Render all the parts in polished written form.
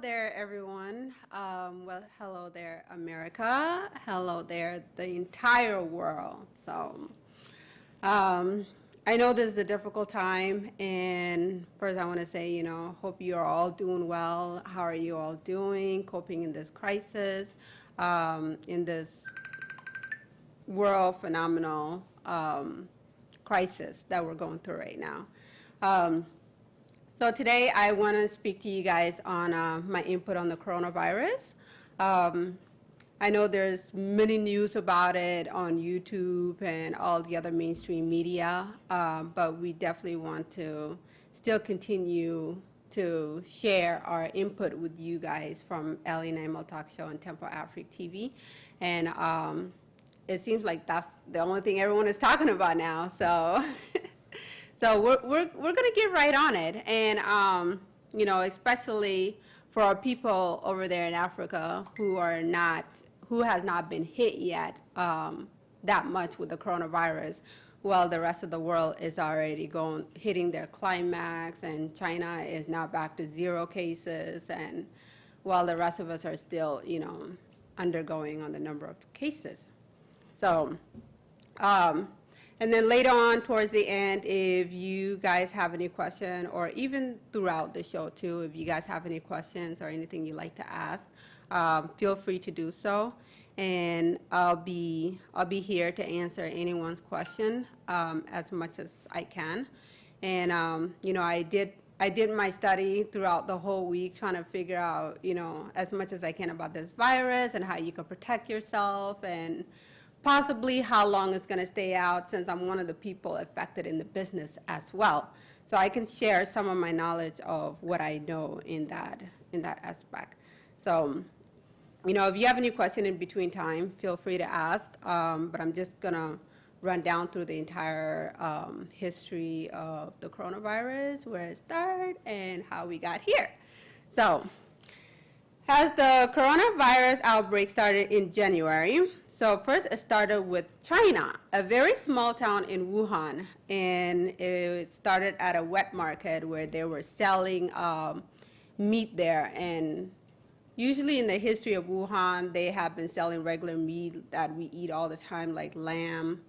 there, everyone. Well, hello there, America. Hello there, the entire world. Um, I know this is a difficult time, and first I want to say, hope you are all doing well. How are you all doing, coping in this crisis, in this world phenomenal crisis that we're going through right now? So today I want to speak to you guys on my input on the coronavirus. I know there's many news about it on YouTube and all the other mainstream media, but we definitely want to still continue to share our input with you guys from Alien Animal Talk Show and Temple Afrique TV. And it seems like that's the only thing everyone is talking about now. So So we're going to get right on it, and especially for our people over there in Africa who has not been hit yet that much with the coronavirus, while the rest of the world is already hitting their climax, and China is now back to 0 cases, and while the rest of us are still undergoing on the number of cases. So. And then later on, towards the end, if you guys have any question, or even throughout the show too, if you guys have any questions or anything you'd like to ask, feel free to do so. And I'll be here to answer anyone's question as much as I can. And I did my study throughout the whole week, trying to figure out as much as I can about this virus and how you can protect yourself, and possibly how long it's going to stay out, since I'm one of the people affected in the business as well. So I can share some of my knowledge of what I know in that aspect. So, if you have any question in between time, feel free to ask. But I'm just going to run down through the entire history of the coronavirus, where it started, and how we got here. So, as the coronavirus outbreak started in January, so first it started with China, a very small town in Wuhan, and it started at a wet market where they were selling meat there. And usually in the history of Wuhan, they have been selling regular meat that we eat all the time, like lamb,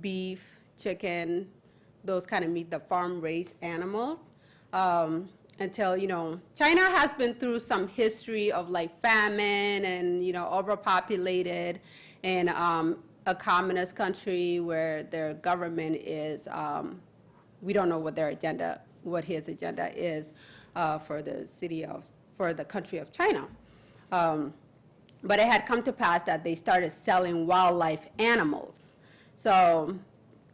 beef, chicken, those kind of meat, the farm-raised animals. Until, China has been through some history of like famine and, overpopulated, and a communist country where their government is, we don't know what his agenda is for the country of China. But it had come to pass that they started selling wildlife animals. So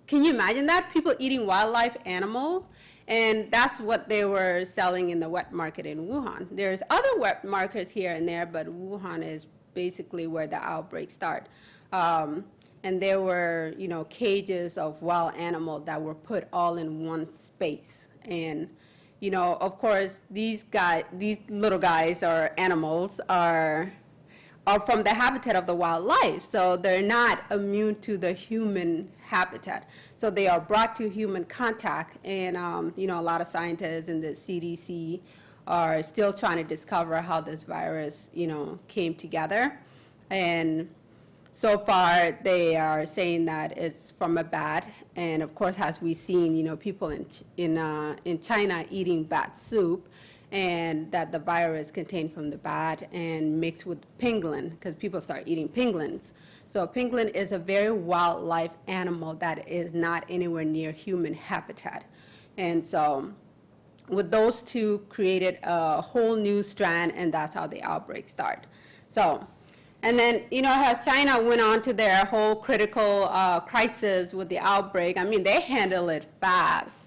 can you imagine that? People eating wildlife animals? And that's what they were selling in the wet market in Wuhan. There's other wet markets here and there, but Wuhan is basically where the outbreak started. And there were, cages of wild animals that were put all in one space. And, of course, these little guys or animals are from the habitat of the wildlife, so they're not immune to the human habitat. So they are brought to human contact, and a lot of scientists in the CDC are still trying to discover how this virus, came together. And so far, they are saying that it's from a bat, and of course, as we've seen, people in China eating bat soup, and that the virus contained from the bat and mixed with pangolin, because people start eating pangolins. So pangolin is a very wildlife animal that is not anywhere near human habitat. And so with those two created a whole new strand, and that's how the outbreak started. So, and then, as China went on to their whole critical crisis with the outbreak, they handle it fast.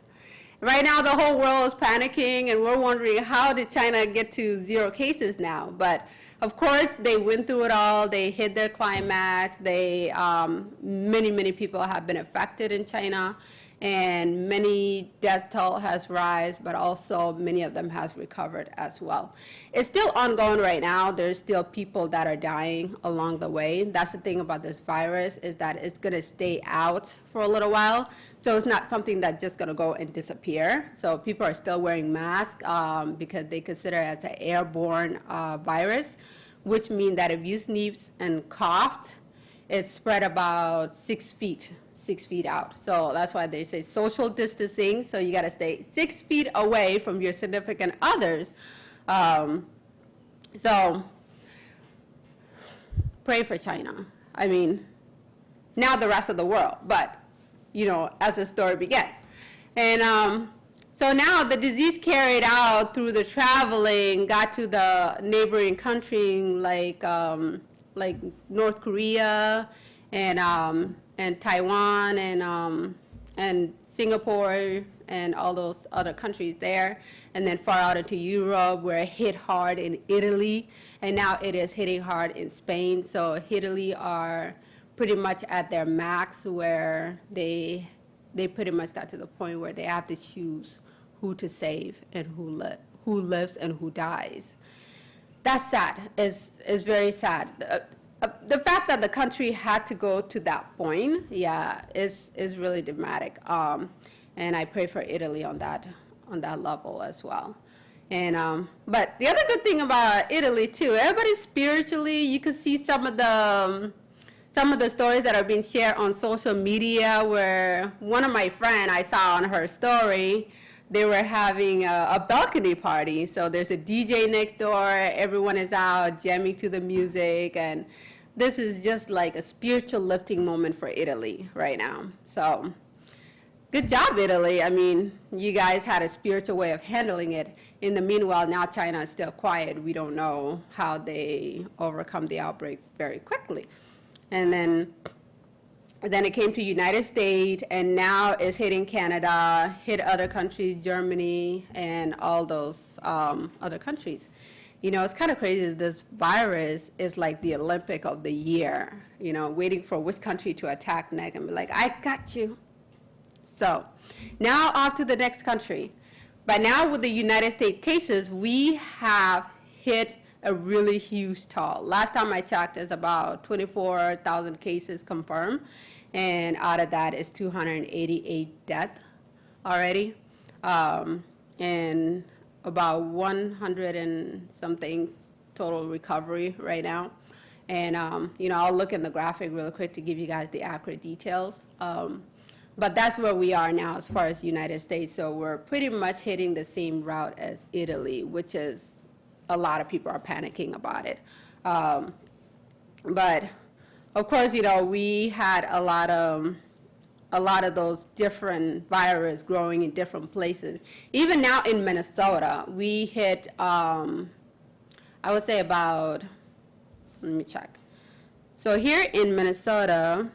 Right now, the whole world is panicking, and we're wondering, how did China get to 0 cases now? But of course, they went through it all. They hit their climax. Many people have been affected in China, and many death toll has rise, but also many of them has recovered as well. It's still ongoing right now. There's still people that are dying along the way. That's the thing about this virus, is that it's going to stay out for a little while. So it's not something that's just going to go and disappear. So people are still wearing masks because they consider it as an airborne virus, which means that if you sneezed and coughed, it's spread about 6 feet out. So that's why they say social distancing. So you got to stay 6 feet away from your significant others. So pray for China. I mean, now the rest of the world, but, as the story began. And so now the disease carried out through the traveling got to the neighboring country like North Korea and Taiwan and Singapore and all those other countries there, and then far out into Europe, where it hit hard in Italy, and now it is hitting hard in Spain. So Italy are pretty much at their max, where they pretty much got to the point where they have to choose who to save and who lives and who dies. That's sad. It's very sad. The fact that the country had to go to that point, is really dramatic. And I pray for Italy on that level as well. And but the other good thing about Italy too, everybody spiritually, you can see some of the stories that are being shared on social media, where one of my friends, I saw on her story, they were having a balcony party. So there's a DJ next door, everyone is out jamming to the music, and this is just like a spiritual lifting moment for Italy right now. So good job, Italy. I mean, you guys had a spiritual way of handling it. In the meanwhile, now China is still quiet. We don't know how they overcome the outbreak very quickly. And then it came to United States, and now it's hitting Canada, hit other countries, Germany, and all those other countries. It's kind of crazy. This virus is like the Olympic of the year, waiting for which country to attack next and be like, I got you. So now off to the next country. But now with the United States cases, we have hit a really huge toll. Last time I checked, is about 24,000 cases confirmed, and out of that is 288 deaths already, and about 100 and something total recovery right now. And I'll look in the graphic real quick to give you guys the accurate details. But that's where we are now as far as United States. So we're pretty much hitting the same route as Italy, which is a lot of people are panicking about it. But of course, we had a lot of those different viruses growing in different places. Even now in Minnesota, we hit, I would say about, let me check. So here in Minnesota,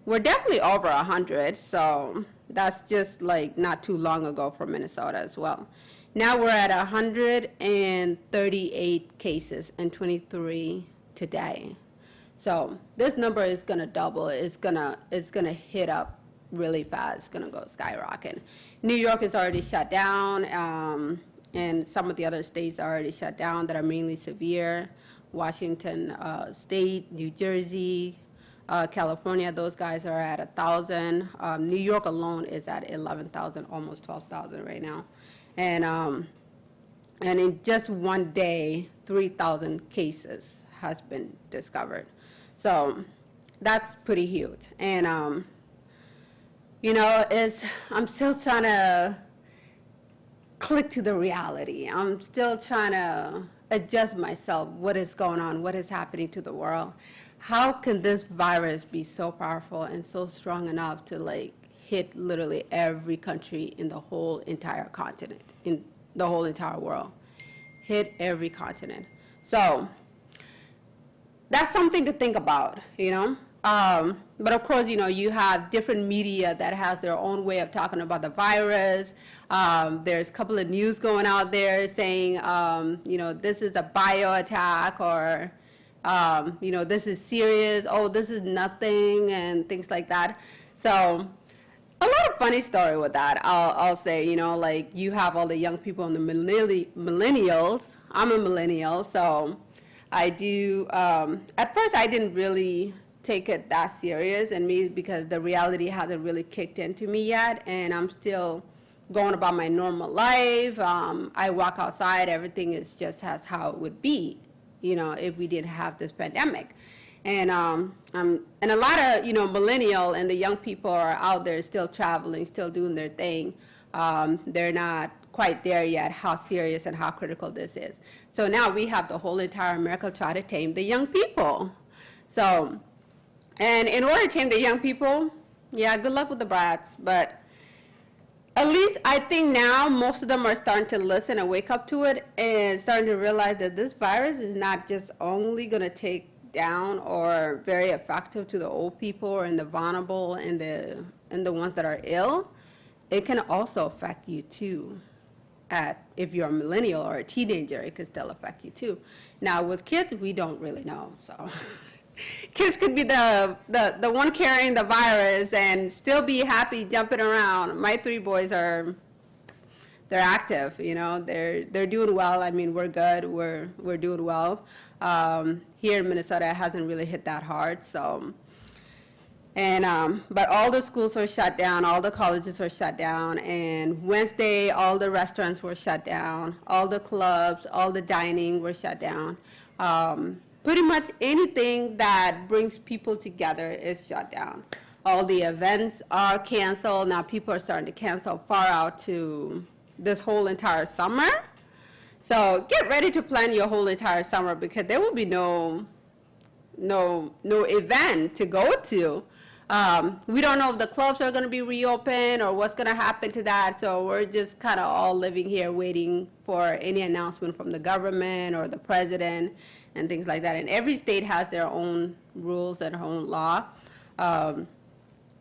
we're definitely over 100, so that's just like not too long ago for Minnesota as well. Now we're at 138 cases and 23 today. So this number is going to double. It's going to hit up really fast. It's going to go skyrocket. New York is already shut down, and some of the other states are already shut down that are mainly severe. Washington State, New Jersey, California, those guys are at 1,000. New York alone is at 11,000, almost 12,000 right now. And in just one day, 3,000 cases has been discovered. So that's pretty huge. And, I'm still trying to click to the reality. I'm still trying to adjust myself. What is going on? What is happening to the world? How can this virus be so powerful and so strong enough to hit literally every country in the whole entire continent, in the whole entire world? Hit every continent. So that's something to think about, But of course, you have different media that has their own way of talking about the virus. There's a couple of news going out there saying, this is a bio attack, or this is serious, oh, this is nothing, and things like that. So a lot of funny story with that. I'll say, like you have all the young people and the millennials. I'm a millennial, so I do. At first, I didn't really take it that serious, and me because the reality hasn't really kicked into me yet, and I'm still going about my normal life. I walk outside, everything is just as how it would be, if we didn't have this pandemic. And a lot of millennial and the young people are out there still traveling, still doing their thing. They're not quite there yet how serious and how critical this is. So now we have the whole entire America try to tame the young people. So, and in order to tame the young people, yeah, good luck with the brats, but at least I think now most of them are starting to listen and wake up to it and starting to realize that this virus is not just only going to take down or very effective to the old people and the vulnerable and the ones that are ill. It can also affect you too. If you're a millennial or a teenager, it could still affect you too. Now with kids, we don't really know. So kids could be the one carrying the virus and still be happy jumping around. My 3 boys they're active, they're doing well. I mean, we're good. We're doing well. Here in Minnesota, it hasn't really hit that hard. So, but all the schools are shut down, all the colleges are shut down, and Wednesday, all the restaurants were shut down, all the clubs, all the dining were shut down. Pretty much anything that brings people together is shut down. All the events are canceled. Now people are starting to cancel far out to this whole entire summer. So get ready to plan your whole entire summer because there will be no event to go to. We don't know if the clubs are going to be reopened or what's going to happen to that. So we're just kind of all living here waiting for any announcement from the government or the president and things like that. And every state has their own rules and their own law.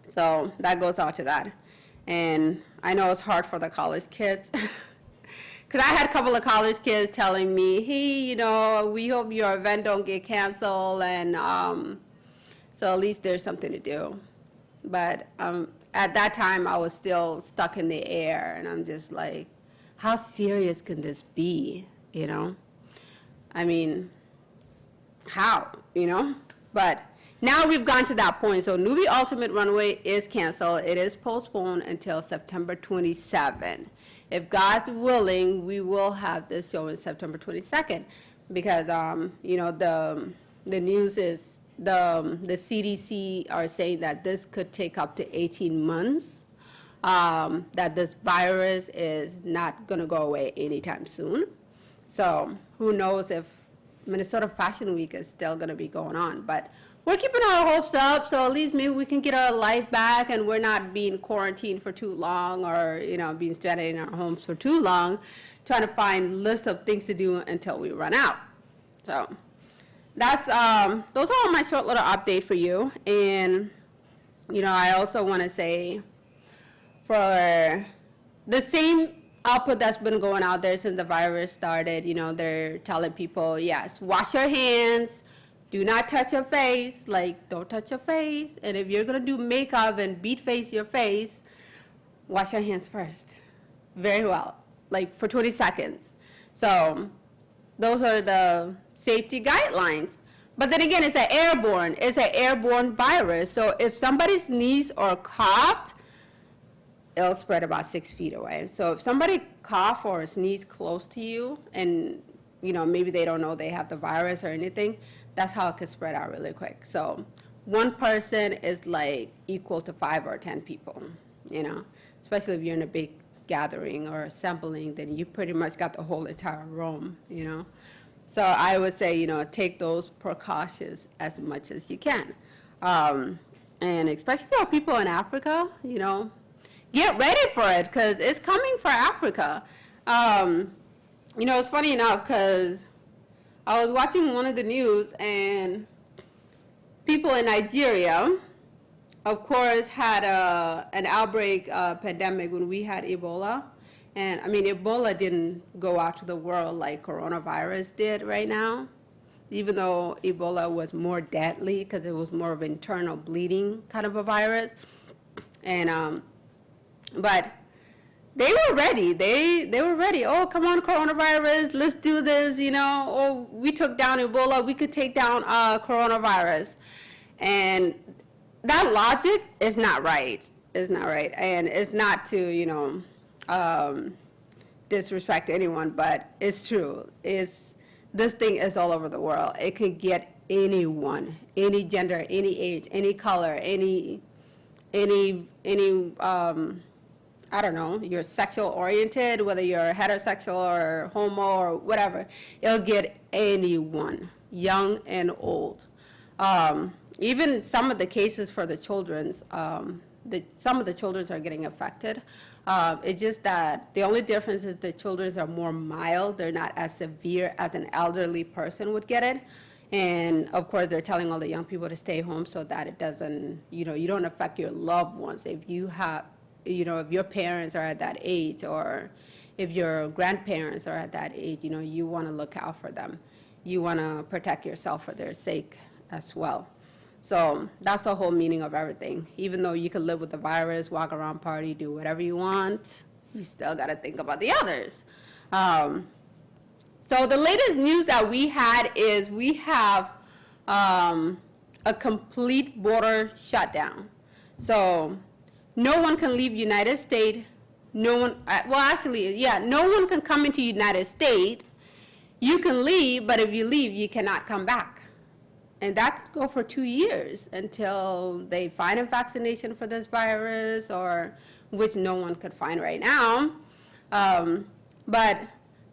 So that goes out to that. And I know it's hard for the college kids. Because I had a couple of college kids telling me, hey, we hope your event don't get canceled, and so at least there's something to do. But at that time, I was still stuck in the air, and I'm just like, how serious can this be, I mean, how, But now we've gone to that point. So Newbie Ultimate Runway is canceled. It is postponed until September 27. If God's willing, we will have this show in September 22nd because, the news is the CDC are saying that this could take up to 18 months, that this virus is not going to go away anytime soon. So who knows if Minnesota Fashion Week is still going to be going on. But we're keeping our hopes up, so at least maybe we can get our life back and we're not being quarantined for too long or, being stranded in our homes for too long, trying to find lists of things to do until we run out. So that's, those are all my short little update for you. And, I also want to say for the same output that's been going out there since the virus started, they're telling people, yes, wash your hands, do not touch your face, don't touch your face. And if you're gonna do makeup and beat face your face, wash your hands first, very well, for 20 seconds. So those are the safety guidelines. But then again, it's an airborne virus. So if somebody sneezed or coughed, it'll spread about 6 feet away. So if somebody cough or sneeze close to you and, maybe they don't know they have the virus or anything, that's how it could spread out really quick. So one person is equal to 5 or 10 people, especially if you're in a big gathering or assembling, then you pretty much got the whole entire room, So I would say, take those precautions as much as you can. And especially for people in Africa, get ready for it because it's coming for Africa. It's funny enough because I was watching one of the news and people in Nigeria, of course, had an outbreak pandemic when we had Ebola. And I mean, Ebola didn't go out to the world like coronavirus did right now, even though Ebola was more deadly because it was more of an internal bleeding kind of a virus. And But they were ready. They were ready. Oh, come on, coronavirus, let's do this, you know. Oh, we took down Ebola, we could take down coronavirus. And that logic is not right. It's not right. And it's not to, you know, disrespect anyone, but it's true. This thing is all over the world. It can get anyone, any gender, any age, any color, any I don't know, you're sexual oriented, whether you're heterosexual or homo or whatever, it'll get anyone, young and old. Even some of the cases for the children's, some of the children's are getting affected. It's just that the only difference is the children's are more mild. They're not as severe as an elderly person would get it. And of course, they're telling all the young people to stay home so that it doesn't, you know, you don't affect your loved ones. If you have, you know, if your parents are at that age, or if your grandparents are at that age, you know, you want to look out for them. You want to protect yourself for their sake as well. So that's the whole meaning of everything. Even though you can live with the virus, walk around, party, do whatever you want, you still got to think about the others. So the latest news that we had is we have a complete border shutdown. So no one can leave United States. No one, well, actually, yeah, no one can come into United States. You can leave, but if you leave, you cannot come back. And that could go for 2 years until they find a vaccination for this virus, or which no one could find right now. But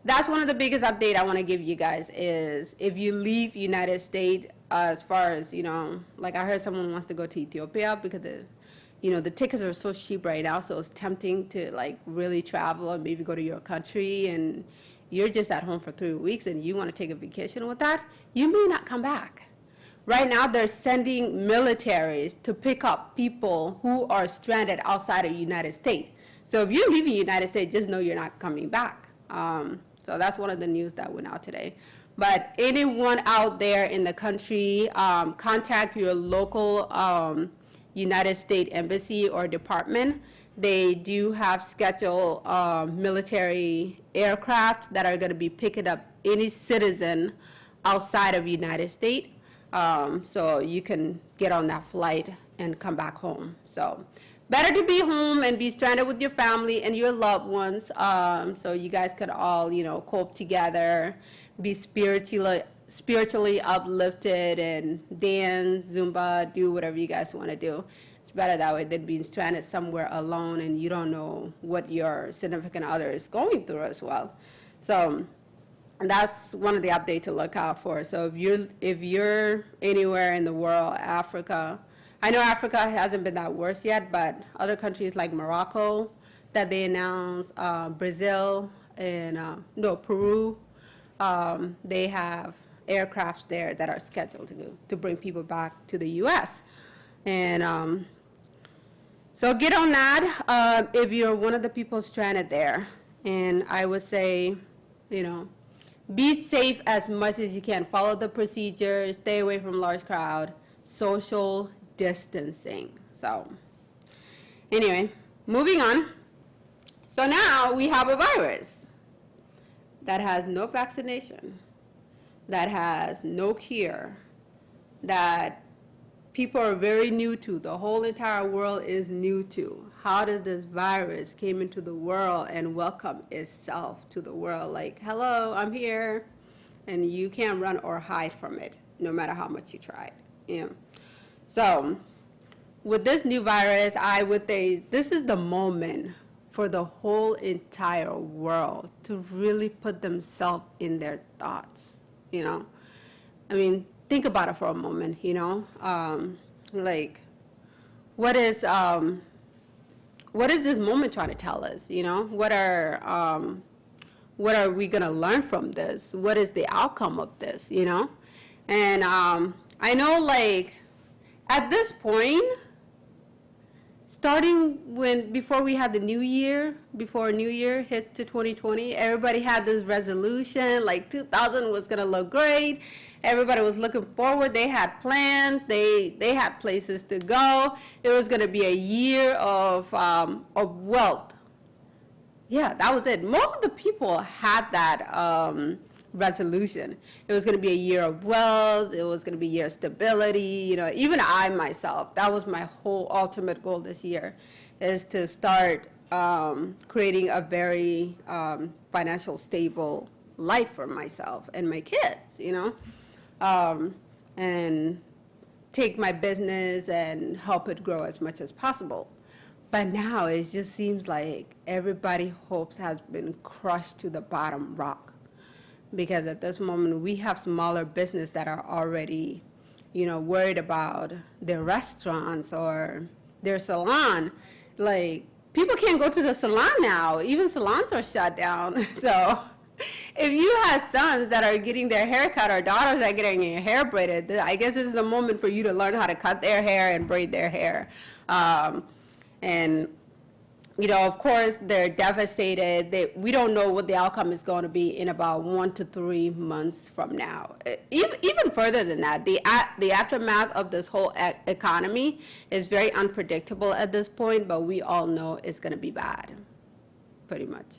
that's one of the biggest update I want to give you guys is if you leave United States, as far as, you know, like I heard someone wants to go to Ethiopia because the tickets are so cheap right now, so it's tempting to like really travel and maybe go to your country, and you're just at home for 3 weeks and you want to take a vacation with that, you may not come back. Right now, they're sending militaries to pick up people who are stranded outside of the United States. So if you're leaving the United States, just know you're not coming back. So that's one of the news that went out today. But anyone out there in the country, contact your local United States Embassy or department. They do have scheduled military aircraft that are going to be picking up any citizen outside of the United States. So you can get on that flight and come back home. So better to be home and be stranded with your family and your loved ones, so you guys could all, you know, cope together, be spiritually uplifted, and dance, Zumba, do whatever you guys want to do. It's better that way than being stranded somewhere alone and you don't know what your significant other is going through as well. So and that's one of the updates to look out for. So if you're anywhere in the world, Africa, I know Africa hasn't been that worse yet, but other countries like Morocco that they announced, Brazil, and Peru, they have aircrafts there that are scheduled to bring people back to the U.S. And so get on that if you're one of the people stranded there. And I would say, you know, be safe as much as you can. Follow the procedures, stay away from large crowd, social distancing. So anyway, moving on. So now we have a virus that has no vaccination, that has no cure, that people are very new to. The whole entire world is new to. How did this virus came into the world and welcome itself to the world? Like, hello, I'm here. And you can't run or hide from it, no matter how much you tried. Yeah. So with this new virus, I would say this is the moment for the whole entire world to really put themselves in their thoughts, you know? I mean, think about it for a moment, you know? Like, what is this moment trying to tell us, you know? What are we gonna learn from this? What is the outcome of this, you know? And I know, like, at this point, starting before we had the new year, before New Year hits to 2020, everybody had this resolution, like 2000 was gonna look great. Everybody was looking forward. They had plans. They had places to go. It was gonna be a year of wealth. Yeah, that was it. Most of the people had that resolution. It was going to be a year of wealth. It was going to be a year of stability. You know, even I myself, that was my whole ultimate goal this year, is to start creating a very financial stable life for myself and my kids, you know, and take my business and help it grow as much as possible. But now it just seems like everybody's hopes has been crushed to the bottom rock. Because at this moment, we have smaller business that are already, you know, worried about their restaurants or their salon. Like, people can't go to the salon now. Even salons are shut down. So if you have sons that are getting their hair cut or daughters that are getting their hair braided, I guess this is the moment for you to learn how to cut their hair and braid their hair. And, you know, of course, they're devastated. We don't know what the outcome is going to be in about 1 to 3 months from now. Even further than that, the aftermath of this whole economy is very unpredictable at this point, but we all know it's going to be bad, pretty much.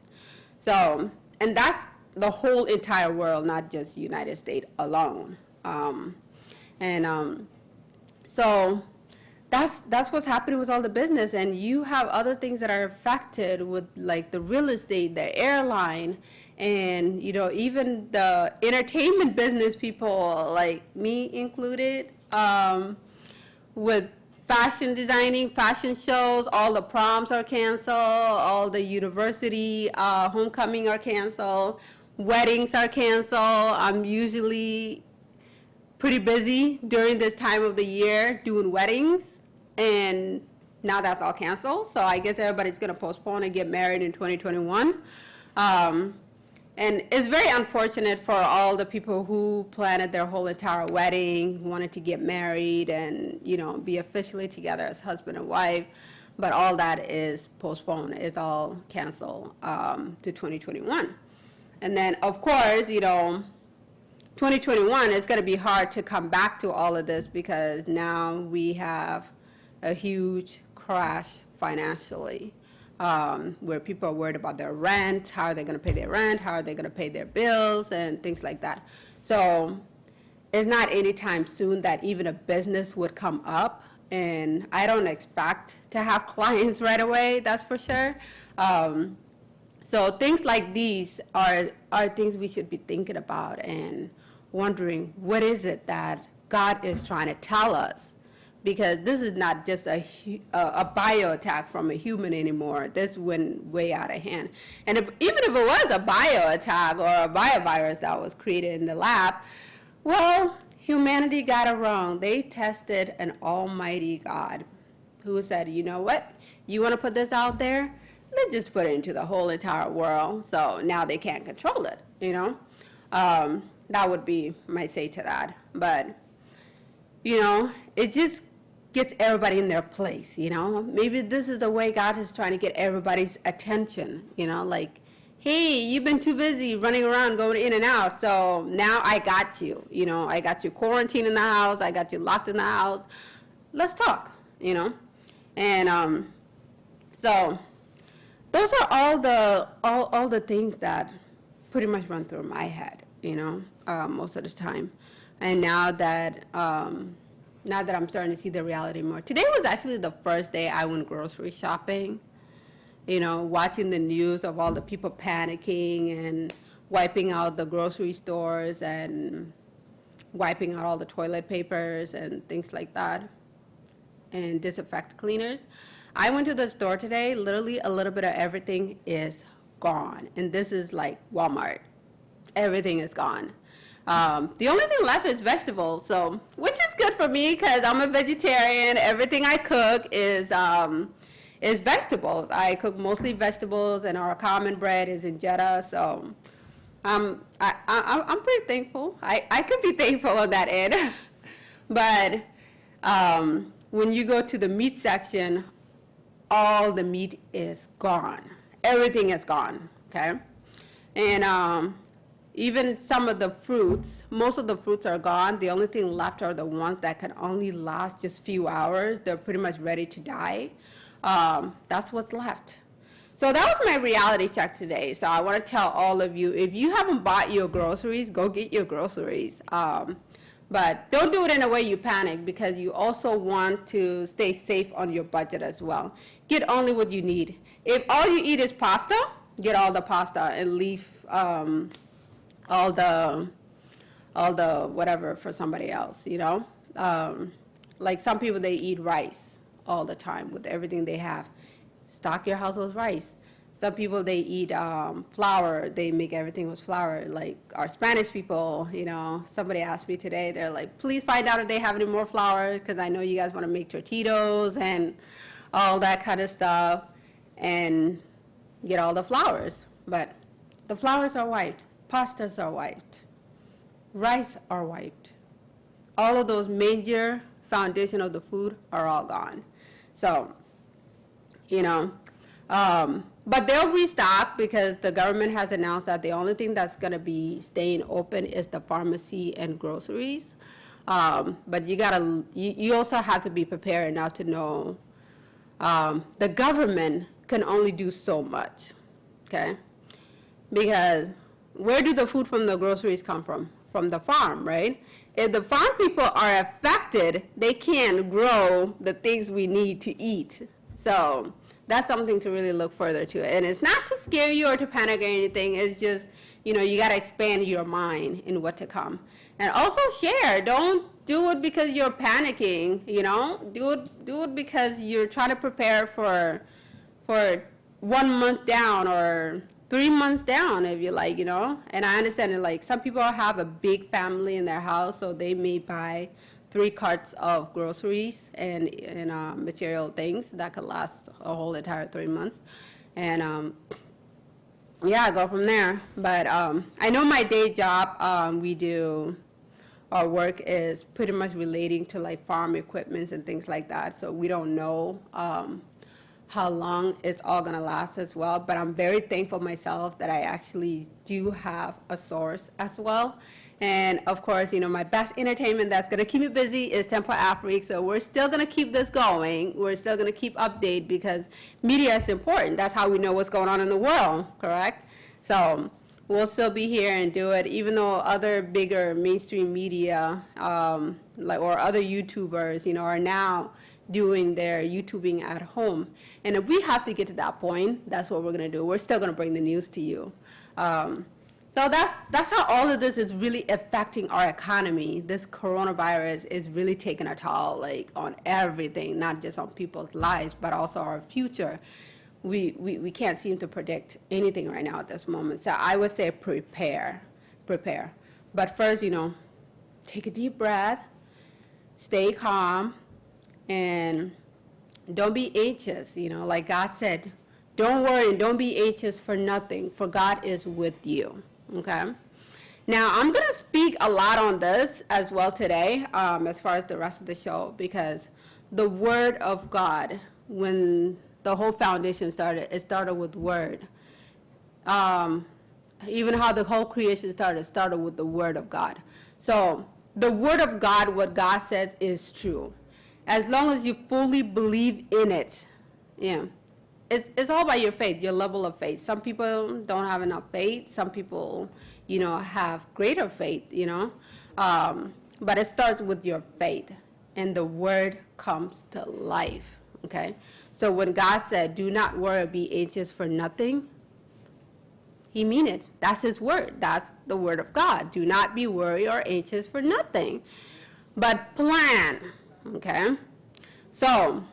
So, and that's the whole entire world, not just United States alone. So that's what's happening with all the business. And you have other things that are affected with, like, the real estate, the airline, and, you know, even the entertainment business people, like me included, with fashion designing, fashion shows, all the proms are canceled, all the university homecoming are canceled, weddings are canceled. I'm usually pretty busy during this time of the year doing weddings, and now that's all canceled. So I guess everybody's going to postpone and get married in 2021. And it's very unfortunate for all the people who planned their whole entire wedding, wanted to get married and, you know, be officially together as husband and wife. But all that is postponed. It's all canceled to 2021. And then, of course, you know, 2021 is going to be hard to come back to all of this, because now we have a huge crash financially, where people are worried about their rent, how are they going to pay their rent, how are they going to pay their bills, and things like that. So it's not anytime soon that even a business would come up, and I don't expect to have clients right away, that's for sure. So things like these are things we should be thinking about and wondering, what is it that God is trying to tell us? Because this is not just a bio attack from a human anymore. This went way out of hand. And even if it was a bio attack or a biovirus that was created in the lab, well, humanity got it wrong. They tested an almighty God who said, you know what, you want to put this out there? Let's just put it into the whole entire world. So now they can't control it, you know? That would be my say to that. But, you know, it just gets everybody in their place, you know? Maybe this is the way God is trying to get everybody's attention, you know? Like, hey, you've been too busy running around, going in and out, so now I got you, you know? I got you quarantined in the house. I got you locked in the house. Let's talk, you know? And so those are all the things that pretty much run through my head, you know, most of the time. And now that I'm starting to see the reality more. Today was actually the first day I went grocery shopping, you know, watching the news of all the people panicking and wiping out the grocery stores and wiping out all the toilet papers and things like that, and disinfect cleaners. I went to the store today, literally a little bit of everything is gone. And this is like Walmart. Everything is gone. The only thing left is vegetables, so, which is good for me because I'm a vegetarian. Everything I cook is vegetables. I cook mostly vegetables, and our common bread is injera, so I'm pretty thankful. I could be thankful on that end. But when you go to the meat section, all the meat is gone. Everything is gone, okay? And even some of the fruits, most of the fruits are gone. The only thing left are the ones that can only last just few hours. They're pretty much ready to die. That's what's left. So that was my reality check today. So I want to tell all of you, if you haven't bought your groceries, go get your groceries. But don't do it in a way you panic, because you also want to stay safe on your budget as well. Get only what you need. If all you eat is pasta, get all the pasta and leave all the whatever for somebody else, you know? Like some people, they eat rice all the time with everything they have. Stock your house with rice. Some people, they eat flour. They make everything with flour. Like our Spanish people, you know, somebody asked me today, they're like, please find out if they have any more flour, because I know you guys want to make tortillas and all that kind of stuff, and get all the flours. But the flours are wiped. Pastas are wiped. Rice are wiped. All of those major foundation of the food are all gone. So, you know, but they'll restock, because the government has announced that the only thing that's going to be staying open is the pharmacy and groceries. But you also have to be prepared now to know the government can only do so much, okay? Because where do the food from the groceries come from? From the farm, right? If the farm people are affected, they can't grow the things we need to eat. So that's something to really look further to. And it's not to scare you or to panic or anything. It's just, you know, you got to expand your mind in what to come. And also share. Don't do it because you're panicking, you know. Do it because you're trying to prepare for 1 month down or 3 months down, if you like, you know. And I understand that, like, some people have a big family in their house, so they may buy 3 carts of groceries and material things that could last a whole entire 3 months. And yeah, go from there. But I know my day job, our work is pretty much relating to like farm equipments and things like that. So we don't know how long it's all gonna last as well. But I'm very thankful myself that I actually do have a source as well. And of course, you know, my best entertainment that's gonna keep me busy is Temple Afrique. So we're still gonna keep this going. We're still gonna keep update, because media is important. That's how we know what's going on in the world, correct? So we'll still be here and do it, even though other bigger mainstream media, or other YouTubers, you know, are now doing their YouTubing at home. And if we have to get to that point, that's what we're gonna do. We're still gonna bring the news to you. So that's how all of this is really affecting our economy. This coronavirus is really taking a toll, like, on everything, not just on people's lives, but also our future. We can't seem to predict anything right now at this moment. So I would say prepare. But first, you know, take a deep breath, stay calm, and don't be anxious. You know, like God said, don't worry and don't be anxious for nothing, for God is with you. Okay. Now I'm gonna speak a lot on this as well today, as far as the rest of the show, because the Word of God, when the whole foundation started, it started with Word. Even how the whole creation started with the Word of God. So the Word of God, what God said, is true. As long as you fully believe in it, yeah. It's all about your faith, your level of faith. Some people don't have enough faith. Some people, you know, have greater faith, you know. But it starts with your faith, and the Word comes to life, okay? So when God said, do not worry, be anxious for nothing, He mean it. That's His Word. That's the Word of God. Do not be worried or anxious for nothing, but plan, okay? So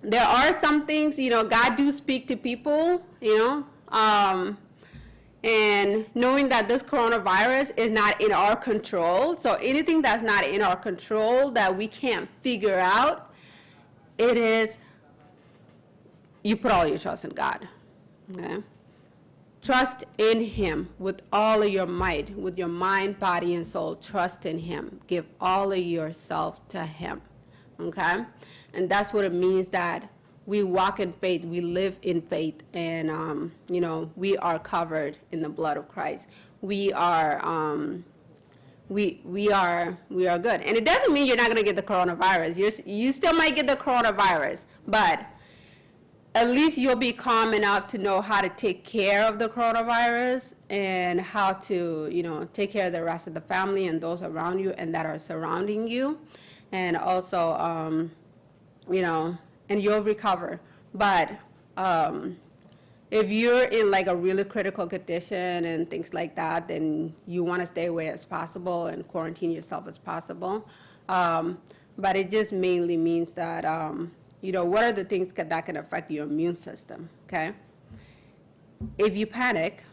there are some things, you know, God do speak to people, you know, and knowing that this coronavirus is not in our control. So anything that's not in our control that we can't figure out, it is, you put all your trust in God, okay? Trust in Him with all of your might, with your mind, body, and soul. Trust in Him. Give all of yourself to Him, okay? And that's what it means, that we walk in faith, we live in faith, and we are covered in the blood of Christ. We are we are good, and it doesn't mean you're not going to get the coronavirus. You still might get the coronavirus, but at least you'll be calm enough to know how to take care of the coronavirus and how to take care of the rest of the family and those around you and that are surrounding you, and also and you'll recover. But if you're in like a really critical condition and things like that, then you want to stay away as possible and quarantine yourself as possible. But it just mainly means that, what are the things that can affect your immune system, okay? If you panic,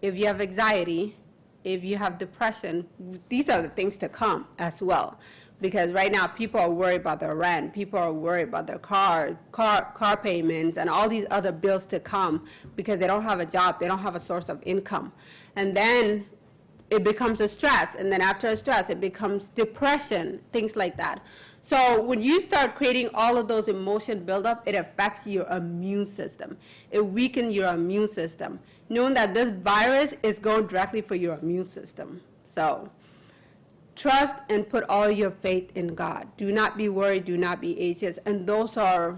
if you have anxiety, if you have depression, these are the things to come as well. Because right now people are worried about their rent, people are worried about their car payments and all these other bills to come because they don't have a job, they don't have a source of income. And then it becomes a stress, and then after a stress it becomes depression, things like that. So when you start creating all of those emotion buildup, it affects your immune system. It weakens your immune system, knowing that this virus is going directly for your immune system. So trust and put all your faith in God. Do not be worried, do not be anxious. And those are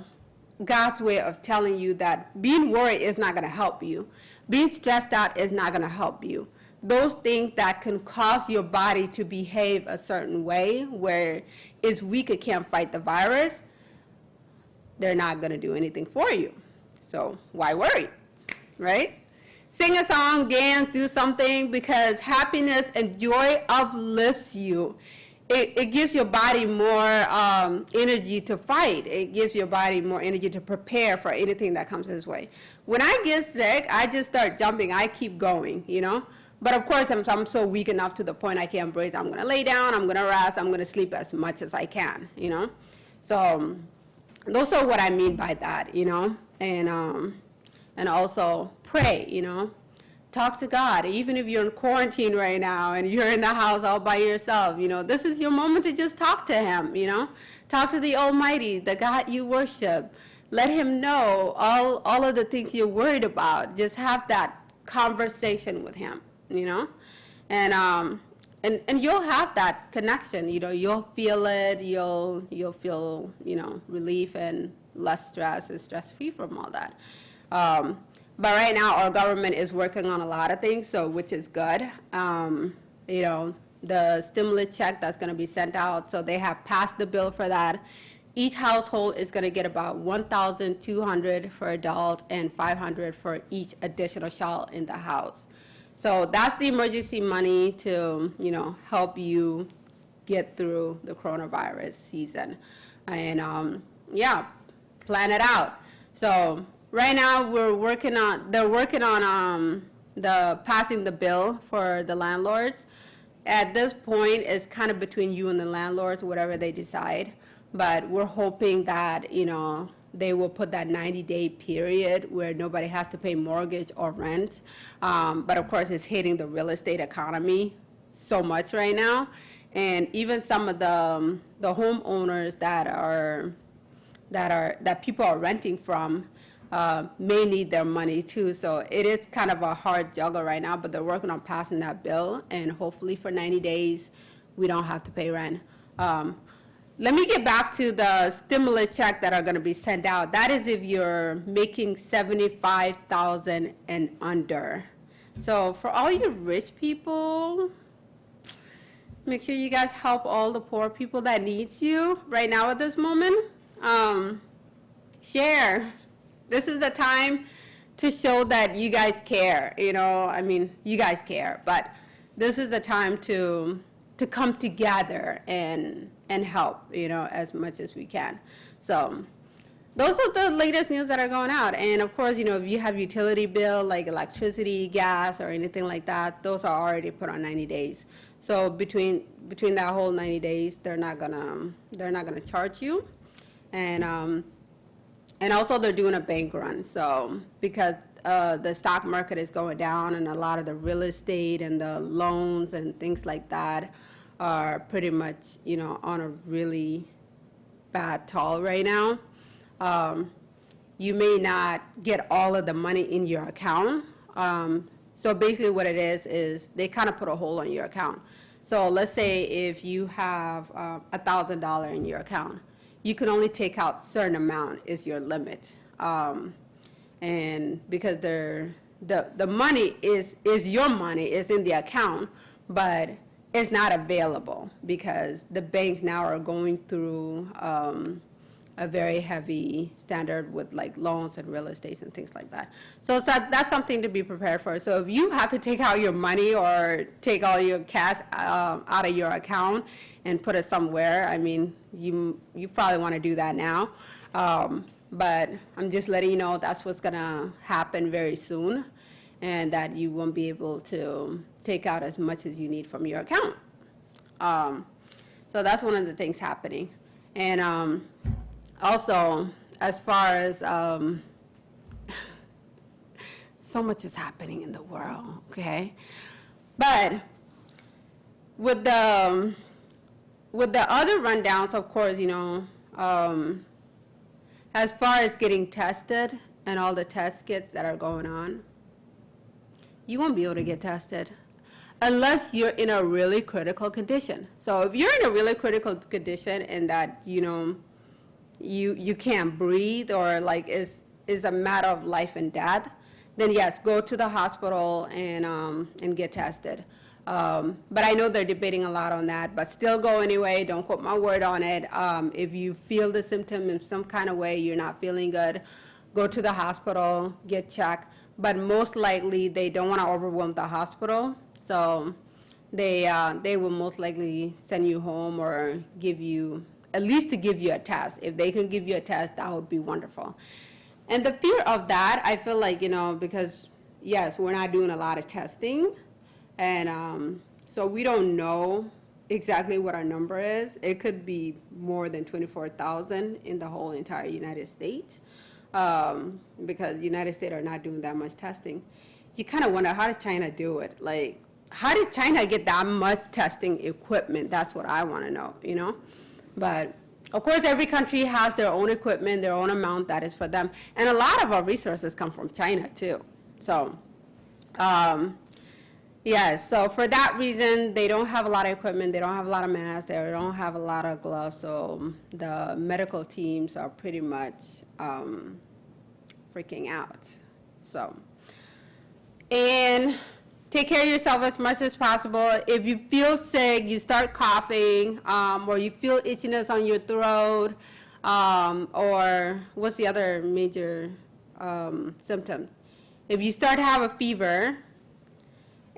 God's way of telling you that being worried is not going to help you. Being stressed out is not going to help you. Those things that can cause your body to behave a certain way where it's weak, it can't fight the virus, they're not going to do anything for you. So why worry, right? Sing a song, dance, do something, because happiness and joy uplifts you. It gives your body more energy to fight. It gives your body more energy to prepare for anything that comes this way. When I get sick, I just start jumping. I keep going, But of course, I'm so weak enough to the point I can't breathe. I'm going to lay down, I'm going to rest, I'm going to sleep as much as I can, So those are what I mean by that, And also pray, talk to God. Even if you're in quarantine right now and you're in the house all by yourself, this is your moment to just talk to him, Talk to the Almighty, the God you worship. Let him know all of the things you're worried about. Just have that conversation with him, And you'll have that connection, you'll feel it, you'll feel, relief and less stress and stress-free from all that. But right now, our government is working on a lot of things, which is good. The stimulus check that's going to be sent out, so they have passed the bill for that. Each household is going to get about $1,200 for adult and $500 for each additional child in the house. So that's the emergency money to, help you get through the coronavirus season. And plan it out. So right now they're working on the passing the bill for the landlords. At this point, it's kind of between you and the landlords, whatever they decide. But we're hoping that, they will put that 90-day period where nobody has to pay mortgage or rent. But of course, it's hitting the real estate economy so much right now. And even some of the homeowners that people are renting from may need their money too. So it is kind of a hard juggle right now, but they're working on passing that bill, and hopefully for 90 days, we don't have to pay rent. Let me get back to the stimulus check that are going to be sent out. That is if you're making $75,000 and under. So for all you rich people, make sure you guys help all the poor people that needs you right now at this moment. Share. This is the time to show that you guys care. You guys care, but this is the time to come together and help, as much as we can. So those are the latest news that are going out. And of course, if you have utility bill like electricity, gas, or anything like that, those are already put on 90 days. So between that whole 90 days, they're not gonna charge you. And also they're doing a bank run. So because the stock market is going down and a lot of the real estate and the loans and things like that are pretty much, on a really bad toll right now. you may not get all of the money in your account. So basically what it is they kind of put a hold on your account. So let's say if you have $1,000 in your account, you can only take out certain amount is your limit. And because the money is your money, is in the account, but it's not available because the banks now are going through a very heavy standard with like loans and real estate and things like that. So that's something to be prepared for. So if you have to take out your money or take all your cash out of your account and put it somewhere, I mean, you probably want to do that now. But I'm just letting you know that's what's going to happen very soon, and that you won't be able to take out as much as you need from your account. So that's one of the things happening. And also, as far as so much is happening in the world, okay? But with the other rundowns, of course, you know, as far as getting tested and all the test kits that are going on, you won't be able to get tested unless you're in a really critical condition. So if you're in a really critical condition and that, you know, you can't breathe or like is a matter of life and death, then yes, go to the hospital and get tested. But I know they're debating a lot on that, but still go anyway. Don't quote my word on it. If you feel the symptom in some kind of way, you're not feeling good, go to the hospital, get checked. But most likely they don't want to overwhelm the hospital, so they will most likely send you home or give you, at least to give you a test. If they can give you a test, that would be wonderful. And the fear of that, I feel like, you know, because yes, we're not doing a lot of testing, and so we don't know exactly what our number is. It could be more than 24,000 in the whole entire United States, because United States are not doing that much testing. You kind of wonder, how does China do it? Like, how did China get that much testing equipment? That's what I want to know, you know? But of course, every country has their own equipment, their own amount that is for them. And a lot of our resources come from China too. So, yes, so for that reason, they don't have a lot of equipment, they don't have a lot of masks, they don't have a lot of gloves, so the medical teams are pretty much freaking out. So, and take care of yourself as much as possible. If you feel sick, you start coughing, or you feel itchiness on your throat, or what's the other major symptom? If you start to have a fever,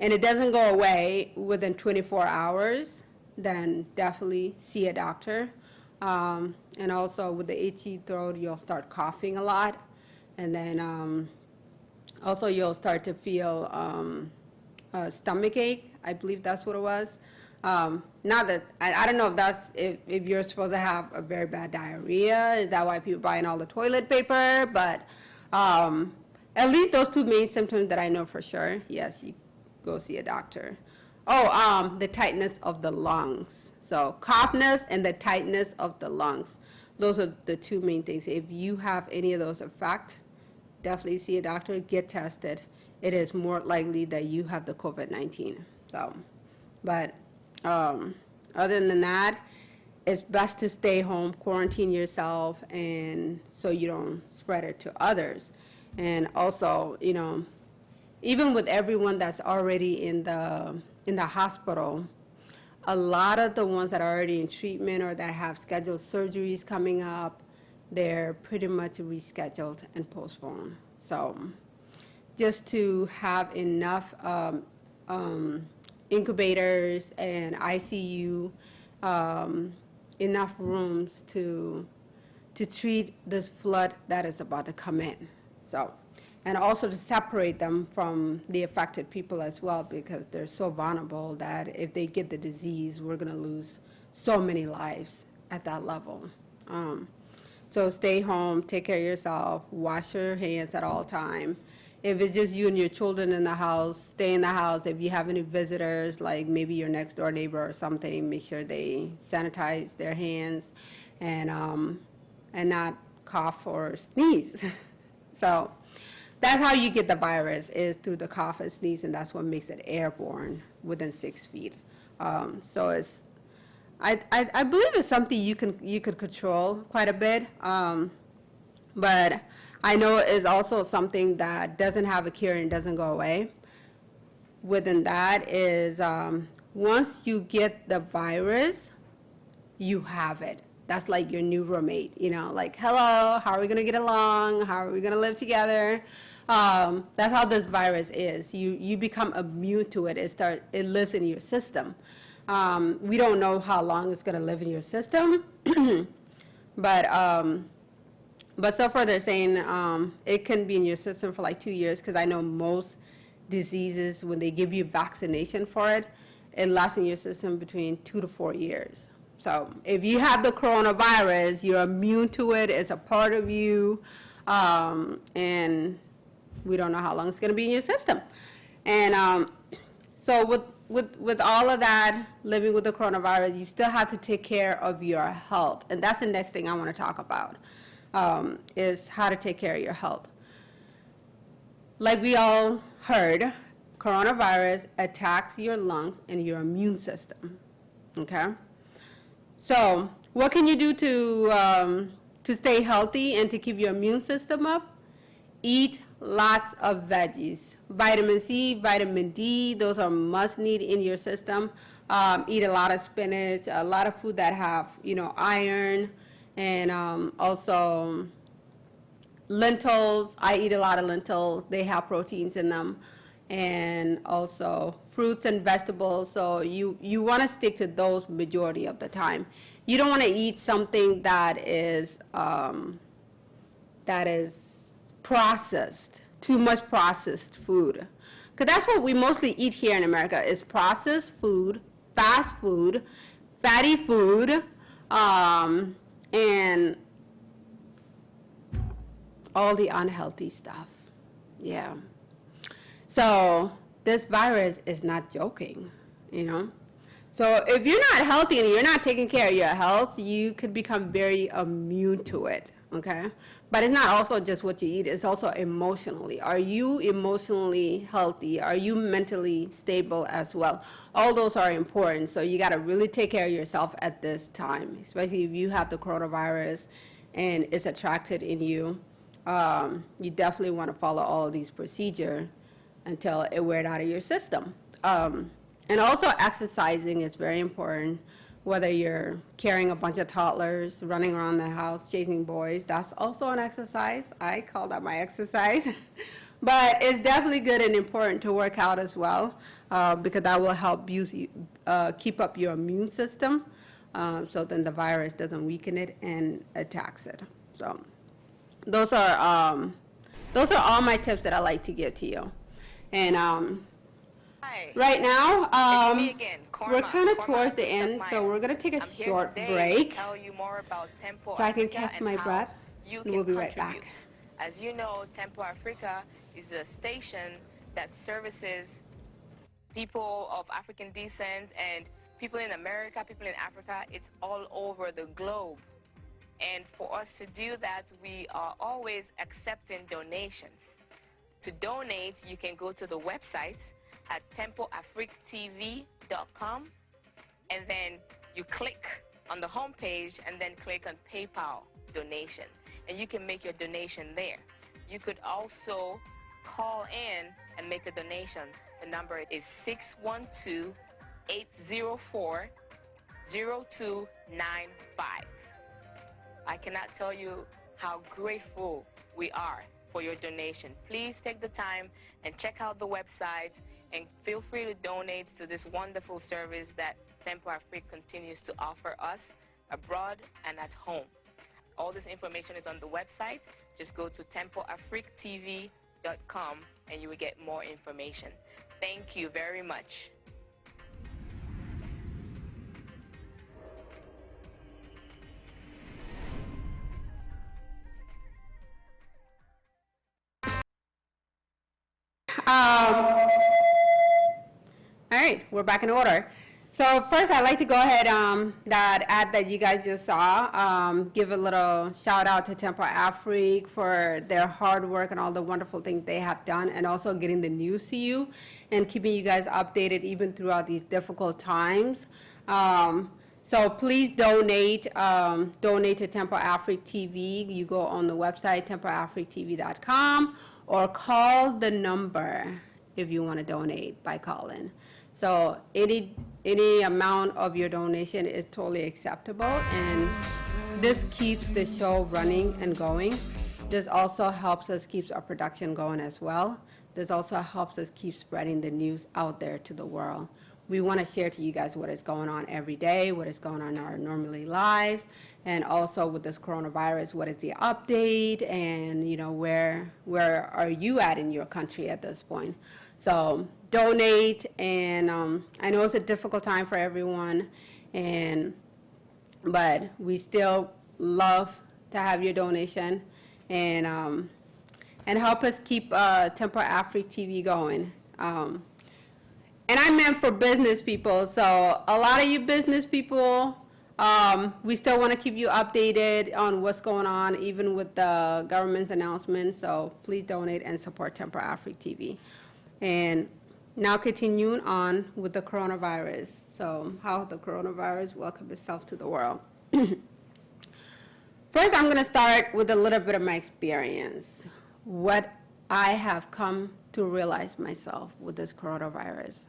and it doesn't go away within 24 hours, then definitely see a doctor. And also with the itchy throat, you'll start coughing a lot. And then also you'll start to feel stomach ache. I believe that's what it was. Not that, I don't know if that's, if you're supposed to have a very bad diarrhea. Is that why people buying all the toilet paper? But at least those two main symptoms that I know for sure, yes, you go see a doctor. Oh, the tightness of the lungs. So coughness and the tightness of the lungs. Those are the two main things. If you have any of those effect, definitely see a doctor, get tested. It is more likely that you have the COVID-19. So, but other than that, it's best to stay home, quarantine yourself, and so you don't spread it to others. And also, you know, even with everyone that's already in the hospital, a lot of the ones that are already in treatment or that have scheduled surgeries coming up, they're pretty much rescheduled and postponed. So just to have enough incubators and ICU, enough rooms to treat this flood that is about to come in. So. And also to separate them from the affected people as well, because they're so vulnerable that if they get the disease, we're going to lose so many lives at that level. So stay home, take care of yourself, wash your hands at all time. If it's just you and your children in the house, stay in the house. If you have any visitors, like maybe your next door neighbor or something, make sure they sanitize their hands and not cough or sneeze. So that's how you get the virus, is through the cough and sneeze, and that's what makes it airborne within 6 feet. So I believe it's something you could control quite a bit, but I know it's also something that doesn't have a cure and doesn't go away. Within that is, once you get the virus, you have it. That's like your new roommate, like, hello, how are we gonna get along? How are we gonna live together? That's how this virus is. You become immune to it. It lives in your system. We don't know how long it's gonna live in your system, but so far they're saying it can be in your system for like 2 years, because I know most diseases, when they give you vaccination for it, it lasts in your system between 2 to 4 years. So if you have the coronavirus, you're immune to it, it's a part of you, and we don't know how long it's gonna be in your system. And so with all of that, living with the coronavirus, you still have to take care of your health. And that's the next thing I wanna talk about, is how to take care of your health. Like we all heard, coronavirus attacks your lungs and your immune system, okay? So what can you do to stay healthy and to keep your immune system up? Eat lots of veggies. Vitamin C, vitamin D, those are must need in your system. Eat a lot of spinach, a lot of food that have, iron, and also lentils. I eat a lot of lentils. They have proteins in them. And also fruits and vegetables. So you want to stick to those majority of the time. You don't want to eat something that is processed, too much processed food. Because that's what we mostly eat here in America, is processed food, fast food, fatty food, and all the unhealthy stuff. Yeah. So this virus is not joking, So if you're not healthy and you're not taking care of your health, you could become very immune to it, okay? But it's not also just what you eat, it's also emotionally. Are you emotionally healthy? Are you mentally stable as well? All those are important, so you gotta really take care of yourself at this time, especially if you have the coronavirus and it's attracted in you. You definitely wanna follow all of these procedures until it wears out of your system. And also exercising is very important, whether you're carrying a bunch of toddlers, running around the house, chasing boys, that's also an exercise. I call that my exercise. But it's definitely good and important to work out as well, because that will help you keep up your immune system, so then the virus doesn't weaken it and attacks it. So those are all my tips that I like to give to you. And Hi. right now, It's me again, we're kind of Cormac towards the end, Meyer. so we're going to take a I'm here short today break to tell you more about Tempo so I can Africa catch and my how breath, you and can we'll be right contribute. back. As you know, Tempo Africa is a station that services people of African descent and people in America, people in Africa. It's all over the globe. And for us to do that, we are always accepting donations. To donate, you can go to the website at tempoafrictv.com, and then you click on the home page and then click on PayPal donation, and you can make your donation there. You could also call in and make a donation. The number is 612-804-0295. I cannot tell you how grateful we are for your donation. Please take the time and check out the website and feel free to donate to this wonderful service that Tempo Afrique continues to offer us abroad and at home. All this information is on the website. Just go to tempoafrictv.com and you will get more information. Thank you very much. All right, we're back in order. So first, I'd like to go ahead, that ad that you guys just saw, give a little shout out to Tempo Afrique for their hard work and all the wonderful things they have done, and also getting the news to you and keeping you guys updated even throughout these difficult times. So please donate, donate to Tempo Afrique TV. You go on the website, tempoafriquetv.com, or call the number if you want to donate by calling. So any amount of your donation is totally acceptable, and this keeps the show running and going. This also helps us keep our production going as well. This also helps us keep spreading the news out there to the world. We want to share to you guys what is going on every day, what is going on in our normally lives, and also with this coronavirus, what is the update, and where are you at in your country at this point. So donate, and I know it's a difficult time for everyone, but we still love to have your donation, and help us keep Tempo Afrique TV going. And I meant for business people, so a lot of you business people, we still want to keep you updated on what's going on, even with the government's announcements, so please donate and support Tempo Afrique TV. And now continuing on with the coronavirus. So how the coronavirus welcomed itself to the world. First, I'm going to start with a little bit of my experience, what I have come to realize myself with this coronavirus.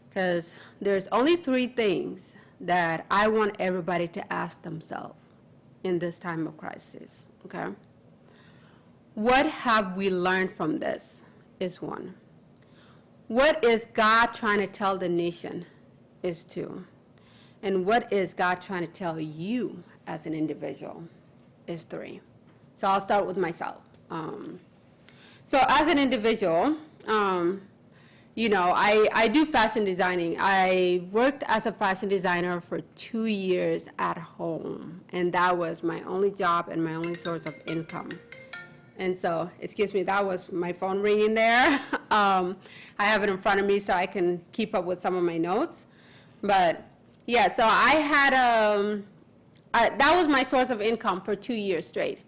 Because there's only 3 things that I want everybody to ask themselves in this time of crisis, okay? What have we learned from this is 1. What is God trying to tell the nation is 2. And what is God trying to tell you as an individual is 3. So I'll start with myself. So as an individual, I do fashion designing. I worked as a fashion designer for 2 years at home, and that was my only job and my only source of income. And so, excuse me, that was my phone ringing there. I have it in front of me so I can keep up with some of my notes. But yeah, so I had, that was my source of income for 2 years straight.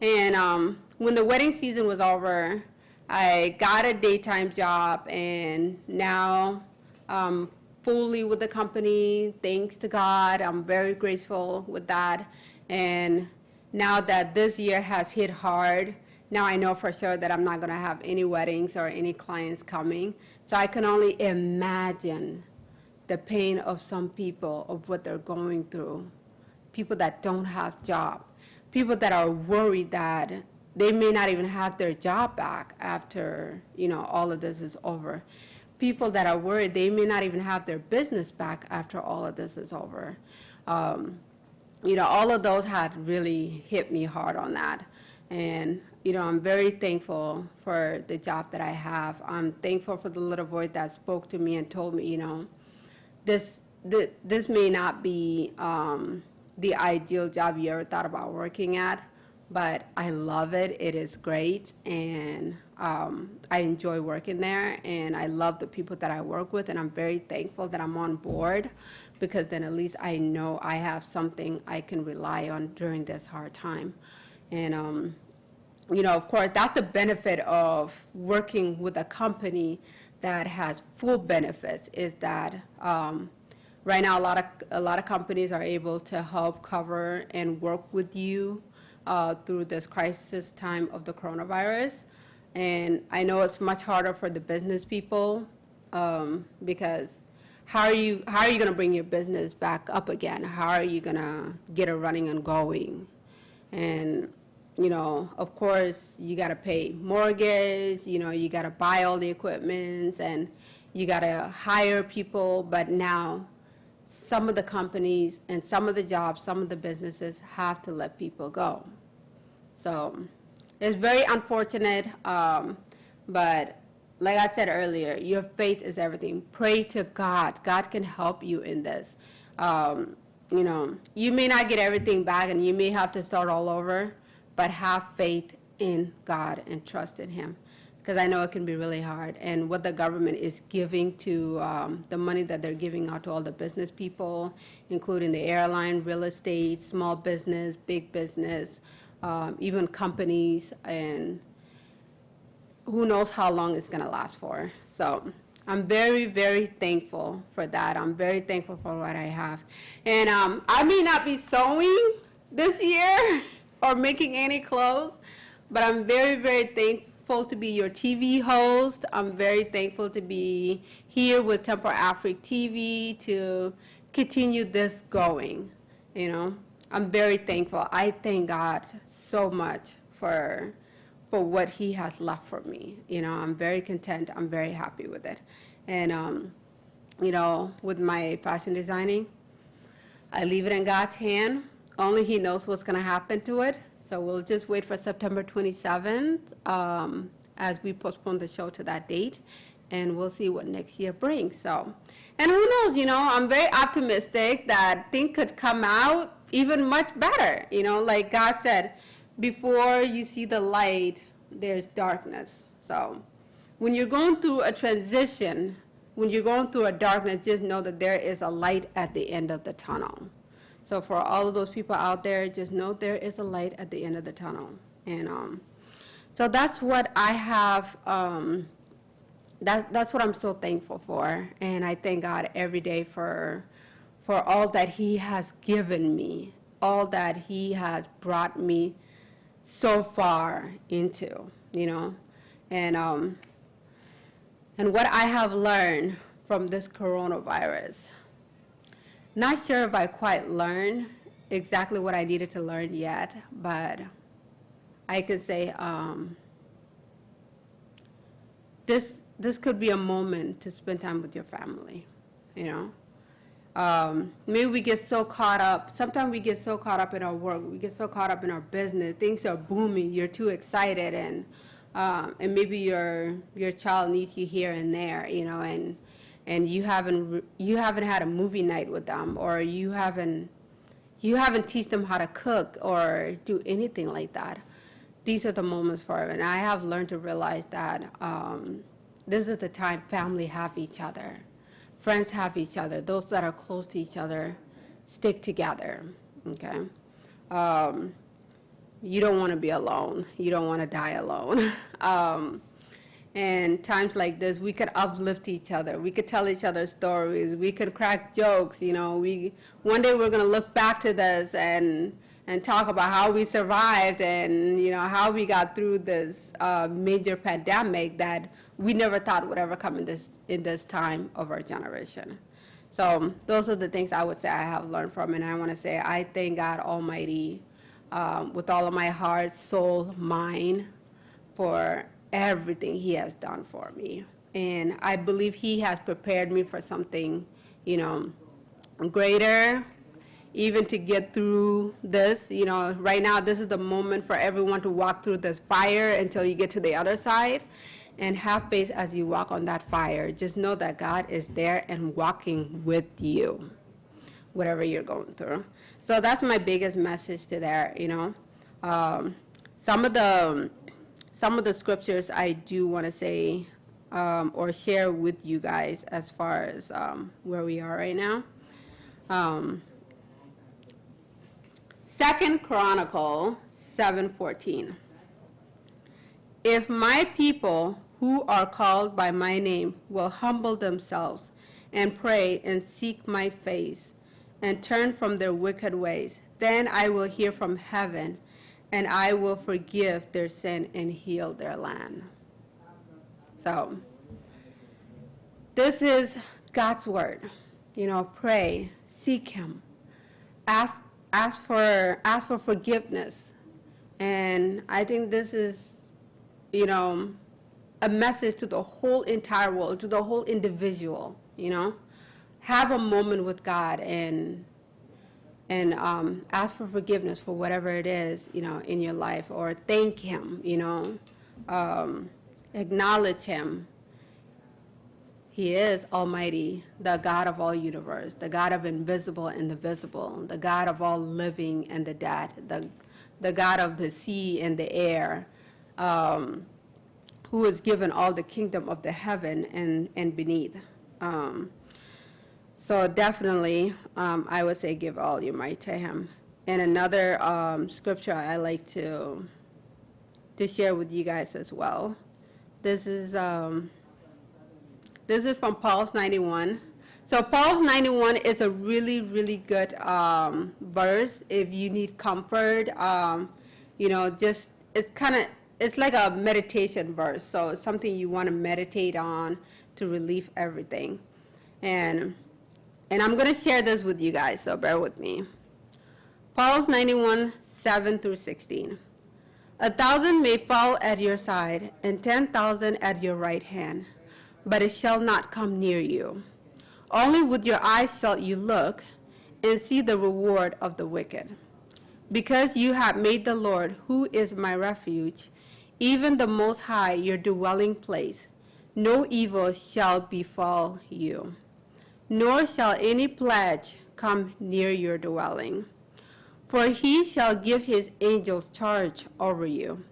And when the wedding season was over, I got a daytime job, and now I'm fully with the company, thanks to God. I'm very grateful with that. And now that this year has hit hard, now I know for sure that I'm not going to have any weddings or any clients coming. So I can only imagine the pain of some people, of what they're going through. People that don't have jobs, people that are worried that they may not even have their job back after, all of this is over. People that are worried they may not even have their business back after all of this is over. All of those had really hit me hard on that. And, I'm very thankful for the job that I have. I'm thankful for the little voice that spoke to me and told me, this may not be the ideal job you ever thought about working at, but I love it. It is great, and I enjoy working there, and I love the people that I work with, and I'm very thankful that I'm on board, because then at least I know I have something I can rely on during this hard time. And, of course, that's the benefit of working with a company that has full benefits, is that right now a lot of companies are able to help cover and work with you through this crisis time of the coronavirus. And I know it's much harder for the business people, because how are you going to bring your business back up again? How are you going to get it running and going? And of course, you got to pay mortgage, you got to buy all the equipment, and you got to hire people. But now some of the companies and some of the jobs, some of the businesses have to let people go. So it's very unfortunate, but like I said earlier, your faith is everything. Pray to God. God can help you in this. You may not get everything back, and you may have to start all over, but have faith in God and trust in Him. because I know it can be really hard. And what the government is giving to, the money that they're giving out to all the business people, including the airline, real estate, small business, big business, even companies, and who knows how long it's going to last for. So I'm very, very thankful for that. I'm very thankful for what I have. And I may not be sewing this year or making any clothes, but I'm very, very thankful to be your TV host. I'm very thankful to be here with Temple Africa TV to continue this going, you know. I'm very thankful. I thank God so much for what he has left for me. You know, I'm very content. I'm very happy with it. And, you know, with my fashion designing, I leave it in God's hand. Only he knows what's going to happen to it. So we'll just wait for September 27th as we postpone the show to that date. And we'll see what next year brings. So, and who knows, you know, I'm very optimistic that things could come out even much better. You know, like God said, before you see the light, there's darkness. So when you're going through a transition, when you're going through a darkness, just know that there is a light at the end of the tunnel. So for all of those people out there, just know there is a light at the end of the tunnel. And so that's what I have, that's what I'm so thankful for. And I thank God every day for all that he has given me, all that he has brought me so far into, you know. And what I have learned from this coronavirus, not sure if I quite learned exactly what I needed to learn yet, but I could say this could be a moment to spend time with your family, you know. Maybe we get so caught up, sometimes we get so caught up in our work, we get so caught up in our business, things are booming, you're too excited, and maybe your child needs you here and there, you know, and you haven't had a movie night with them, or you haven't teach them how to cook or do anything like that. These are the moments for it, and I have learned to realize that this is the time family have each other. Friends have each other. Those that are close to each other stick together, okay? You don't want to be alone. You don't want to die alone. And times like this, we could uplift each other. We could tell each other stories. We could crack jokes, you know. One day we're going to look back to this and talk about how we survived and, you know, how we got through this major pandemic that we never thought would ever come in this time of our generation. So those are the things I would say I have learned from, and I want to say I thank God Almighty with all of my heart, soul, mind, for everything he has done for me. And I believe he has prepared me for something, you know, greater, even to get through this. You know, right now this is the moment for everyone to walk through this fire until you get to the other side. And have faith as you walk on that fire. Just know that God is there and walking with you, whatever you're going through. So that's my biggest message to there, you know. Some of the scriptures I do want to say or share with you guys as far as where we are right now. 2 Chronicles 7:14. If my people who are called by my name will humble themselves and pray and seek my face and turn from their wicked ways, then I will hear from heaven and I will forgive their sin and heal their land. So this is God's word. You know, pray, seek him, ask for forgiveness. And I think this is, you know, a message to the whole entire world, to the whole individual, you know. Have a moment with God and ask for forgiveness for whatever it is, you know, in your life, or thank him, you know, acknowledge him. He is Almighty, the God of all universe, the God of invisible and the visible, the God of all living and the dead, the God of the sea and the air. who is given all the kingdom of the heaven and beneath. So definitely, I would say give all your might to him. And another scripture I like to share with you guys as well. This is from Psalms 91. So Psalms 91 is a really, really good verse if you need comfort. Just it's like a meditation verse. So it's something you want to meditate on to relieve everything. And I'm going to share this with you guys, so bear with me. Psalms 91, 7 through 16. 1,000 may fall at your side, and 10,000 at your right hand, but it shall not come near you. Only with your eyes shall you look and see the reward of the wicked. Because you have made the Lord, who is my refuge, even the Most High, your dwelling place, no evil shall befall you, nor shall any plague come near your dwelling. For he shall give his angels charge over you,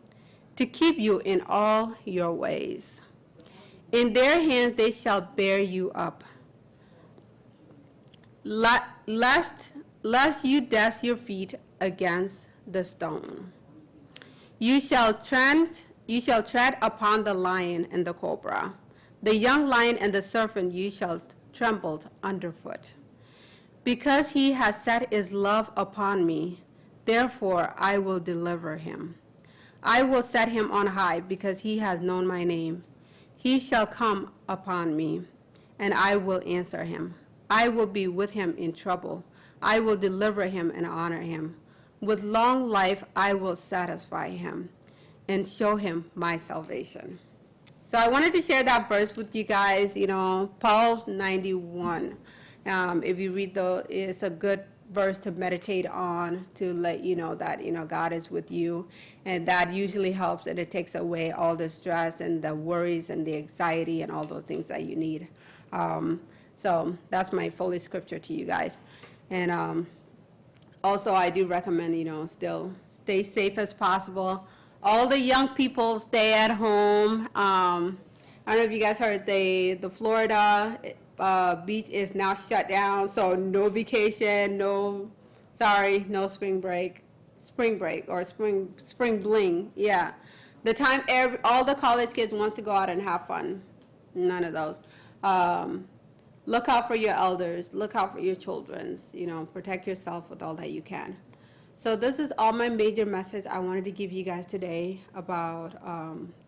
to keep you in all your ways. In their hands they shall bear you up, lest you dash your feet against the stone. You shall tread upon the lion and the cobra, the young lion and the serpent you shall trample underfoot. Because he has set his love upon me, therefore I will deliver him. I will set him on high, because he has known my name. He shall come upon me, and I will answer him. I will be with him in trouble. I will deliver him and honor him. With long life I will satisfy him and show him my salvation. So I wanted to share that verse with you guys, Psalms 91. If you read it's a good verse to meditate on, to let you know that, God is with you. And that usually helps, and it takes away all the stress and the worries and the anxiety and all those things that you need. So that's my Foley scripture to you guys. And also I do recommend, still stay safe as possible. All the young people stay at home. I don't know if you guys heard the Florida beach is now shut down, so no vacation, no spring break or spring bling. Yeah, the time all the college kids wants to go out and have fun. None of those. Look out for your elders. Look out for your children's. Protect yourself with all that you can. So this is all my major message I wanted to give you guys today about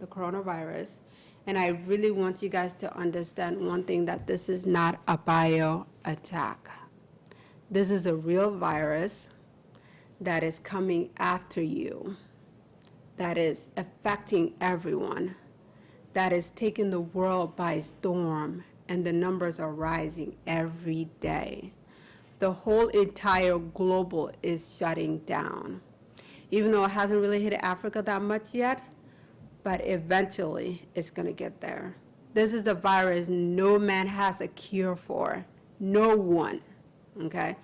the coronavirus. And I really want you guys to understand one thing, that this is not a bio attack. This is a real virus that is coming after you, that is affecting everyone, that is taking the world by storm, and the numbers are rising every day. The whole entire global is shutting down. Even though it hasn't really hit Africa that much yet, but eventually it's going to get there. This is a virus no man has a cure for. No one, okay?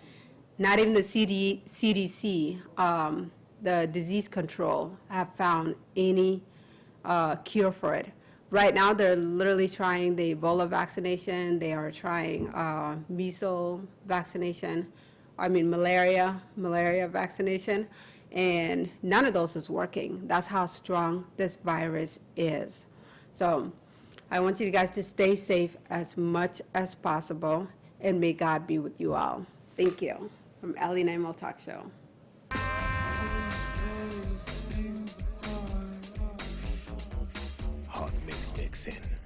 Not even the CDC, the disease control, have found any cure for it. Right now, they're literally trying the Ebola vaccination. They are trying malaria vaccination. And none of those is working. That's how strong this virus is. So I want you guys to stay safe as much as possible, and may God be with you all. Thank you. From Ellie Naimel Talk Show. Hot mix mixing.